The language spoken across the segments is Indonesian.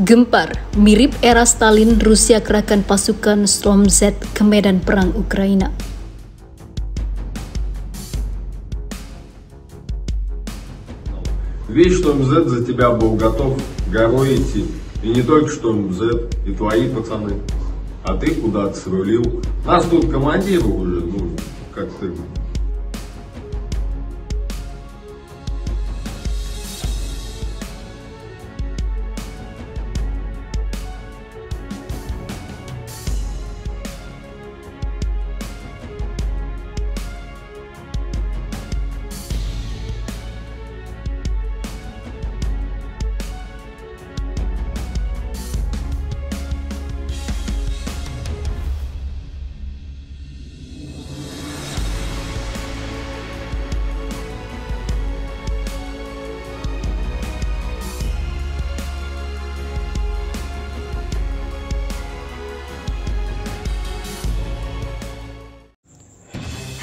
Gempar, mirip era Stalin, Rusia kerahkan pasukan Storm Z ke medan perang Ukraina. Весь Шторм Z за тебя был готов горой идти. И не только Шторм Z, и твои пацаны. А ты куда-то срулил. Нас тут командиры уже, как ты.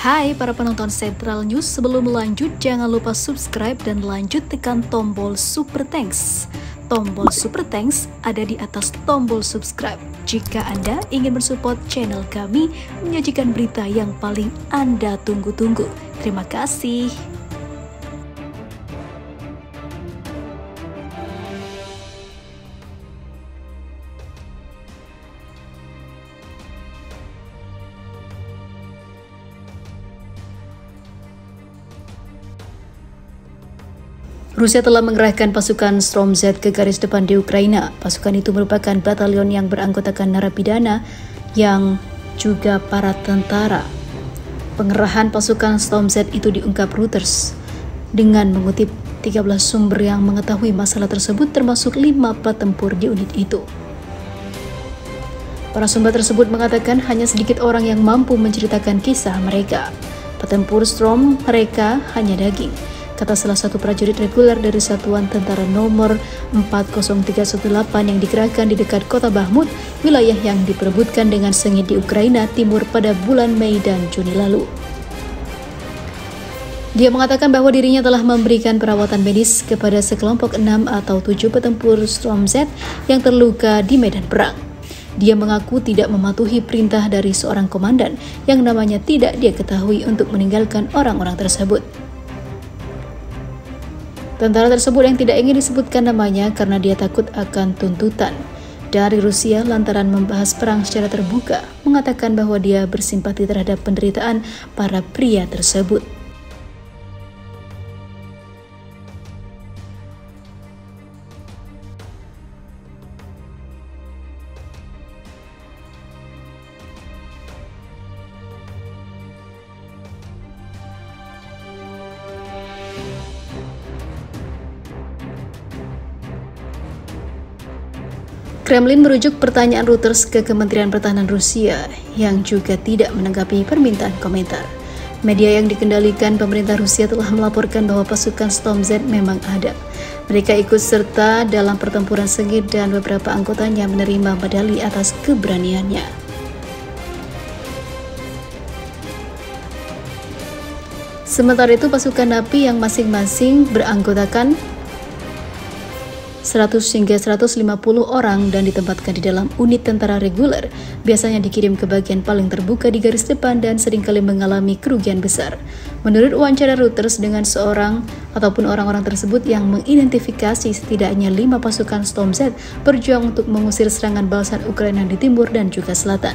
Hai para penonton Sentral News, sebelum lanjut jangan lupa subscribe dan lanjut tekan tombol Super Thanks. Tombol Super Thanks ada di atas tombol subscribe. Jika Anda ingin mensupport channel kami menyajikan berita yang paling Anda tunggu-tunggu. Terima kasih. Rusia telah mengerahkan pasukan Storm Z ke garis depan di Ukraina. Pasukan itu merupakan batalion yang beranggotakan narapidana yang juga para tentara. Pengerahan pasukan Storm Z itu diungkap Reuters dengan mengutip 13 sumber yang mengetahui masalah tersebut, termasuk 5 petempur di unit itu. Para sumber tersebut mengatakan hanya sedikit orang yang mampu menceritakan kisah mereka. Petempur Storm mereka hanya daging, kata salah satu prajurit reguler dari Satuan Tentara Nomor 40318 yang dikerahkan di dekat kota Bakhmut, wilayah yang diperebutkan dengan sengit di Ukraina Timur pada bulan Mei dan Juni lalu. Dia mengatakan bahwa dirinya telah memberikan perawatan medis kepada sekelompok 6 atau 7 petempur Storm Z yang terluka di medan perang. Dia mengaku tidak mematuhi perintah dari seorang komandan yang namanya tidak dia ketahui untuk meninggalkan orang-orang tersebut. Tentara tersebut yang tidak ingin disebutkan namanya karena dia takut akan tuntutan dari Rusia lantaran membahas perang secara terbuka, mengatakan bahwa dia bersimpati terhadap penderitaan para pria tersebut. Kremlin merujuk pertanyaan Reuters ke Kementerian Pertahanan Rusia yang juga tidak menanggapi permintaan komentar. Media yang dikendalikan pemerintah Rusia telah melaporkan bahwa pasukan Storm Z memang ada. Mereka ikut serta dalam pertempuran sengit dan beberapa anggotanya menerima medali atas keberaniannya. Sementara itu pasukan napi yang masing-masing beranggotakan 100 hingga 150 orang dan ditempatkan di dalam unit tentara reguler, biasanya dikirim ke bagian paling terbuka di garis depan dan seringkali mengalami kerugian besar. Menurut wawancara Reuters dengan seorang ataupun orang-orang tersebut yang mengidentifikasi setidaknya 5 pasukan Storm Z berjuang untuk mengusir serangan balasan Ukraina di timur dan juga selatan.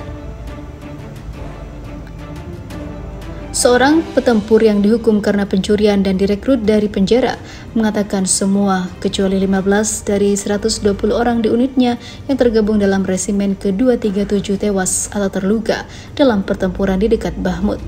Seorang petempur yang dihukum karena pencurian dan direkrut dari penjara mengatakan semua kecuali 15 dari 120 orang di unitnya yang tergabung dalam resimen ke-237 tewas atau terluka dalam pertempuran di dekat Bakhmut.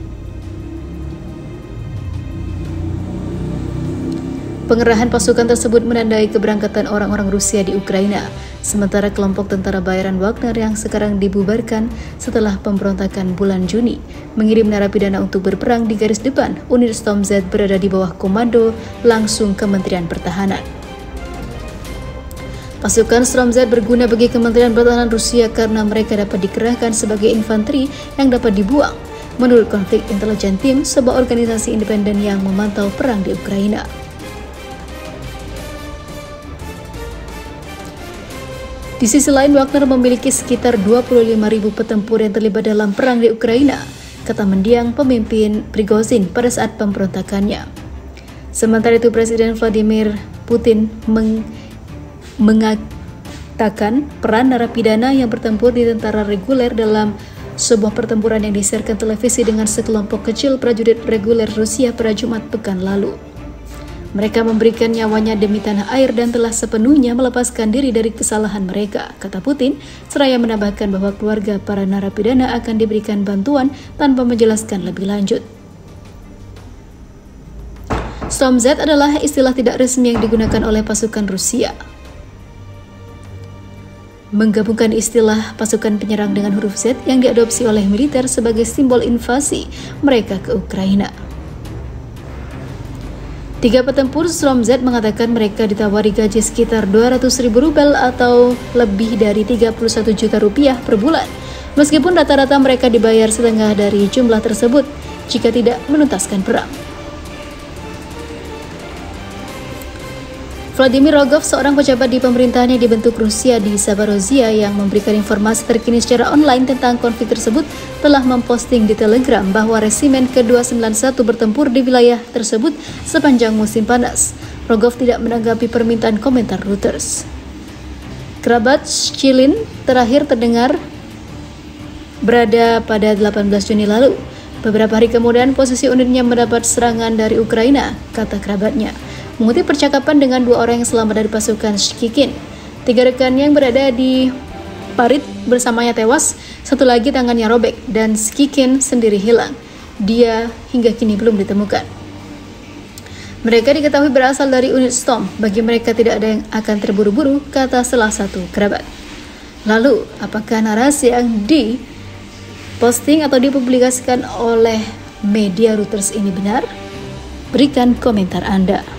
Pengerahan pasukan tersebut menandai keberangkatan orang-orang Rusia di Ukraina, sementara kelompok tentara bayaran Wagner yang sekarang dibubarkan setelah pemberontakan bulan Juni mengirim narapidana untuk berperang di garis depan. Unit Storm Z berada di bawah komando langsung Kementerian Pertahanan. Pasukan Storm Z berguna bagi Kementerian Pertahanan Rusia karena mereka dapat dikerahkan sebagai infanteri yang dapat dibuang, menurut Konflik Intelligence Team, sebuah organisasi independen yang memantau perang di Ukraina. Di sisi lain, Wagner memiliki sekitar 25.000 petempur yang terlibat dalam perang di Ukraina, kata mendiang pemimpin Prigozhin pada saat pemberontakannya. Sementara itu, Presiden Vladimir Putin mengatakan peran narapidana yang bertempur di tentara reguler dalam sebuah pertempuran yang disiarkan televisi dengan sekelompok kecil prajurit reguler Rusia pada Jumat pekan lalu. Mereka memberikan nyawanya demi tanah air dan telah sepenuhnya melepaskan diri dari kesalahan mereka, kata Putin, seraya menambahkan bahwa keluarga para narapidana akan diberikan bantuan tanpa menjelaskan lebih lanjut. Storm Z adalah istilah tidak resmi yang digunakan oleh pasukan Rusia, menggabungkan istilah pasukan penyerang dengan huruf Z yang diadopsi oleh militer sebagai simbol invasi mereka ke Ukraina. 3 petempur Storm Z mengatakan mereka ditawari gaji sekitar 200.000 rubel atau lebih dari 31 juta rupiah per bulan, meskipun rata-rata mereka dibayar setengah dari jumlah tersebut jika tidak menuntaskan perang. Vladimir Rogov, seorang pejabat di pemerintahan yang dibentuk Rusia di Zaporozhia yang memberikan informasi terkini secara online tentang konflik tersebut, telah memposting di Telegram bahwa resimen ke-291 bertempur di wilayah tersebut sepanjang musim panas. Rogov tidak menanggapi permintaan komentar Reuters. Kerabat Shchilin terakhir terdengar berada pada 18 Juni lalu. Beberapa hari kemudian, posisi unitnya mendapat serangan dari Ukraina, kata kerabatnya. Mengutip percakapan dengan 2 orang yang selamat dari pasukan Shchikin, 3 rekannya yang berada di parit bersamanya tewas, 1 lagi tangannya robek, dan Shchikin sendiri hilang. Dia hingga kini belum ditemukan. Mereka diketahui berasal dari unit Storm. Bagi mereka tidak ada yang akan terburu-buru, kata salah satu kerabat. Lalu, apakah narasi yang diposting atau dipublikasikan oleh media Reuters ini benar? Berikan komentar Anda.